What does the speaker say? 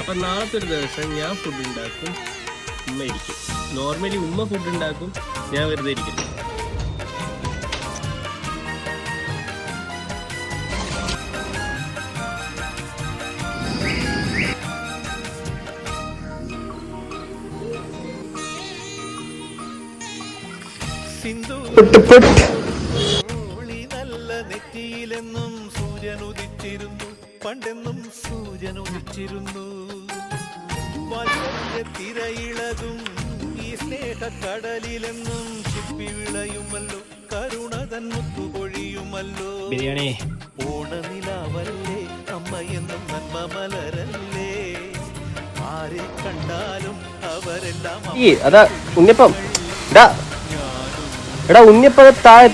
അപ്പൊ നാളത്തെ ഒരു ദിവസം ഞാൻ ഫുഡ് ഉണ്ടാക്കും, ഉമ്മ ഇരിക്കും. നോർമലി ഉമ്മ ഫുഡ് ഉണ്ടാക്കും, ഞാൻ വെറുതെ ഇരിക്കും. നല്ല നെറ്റിയിലെന്നും സൂര്യൻ ഉദിച്ചിരുന്നു, പണ്ടെന്നും സൂര്യൻ ഉദിച്ചിരുന്നു. വലിയ തിരയിളകും ഈ സ്നേഹക്കടലിലെന്നും ചിപ്പി വിളയുമല്ലോ, കരുണതൻ മുത്തുപൊഴിയുമല്ലോ. ബിരിയാണി ഓണനിലാവല്ലേ, അമ്മയെന്നും നന്മ മലരല്ലേ, ആരെ കണ്ടാലും അവരെല്ലാം അതാ ഉണ്ണിയപ്പം. എടാ ഉണ്ണിയപ്പം താഴെ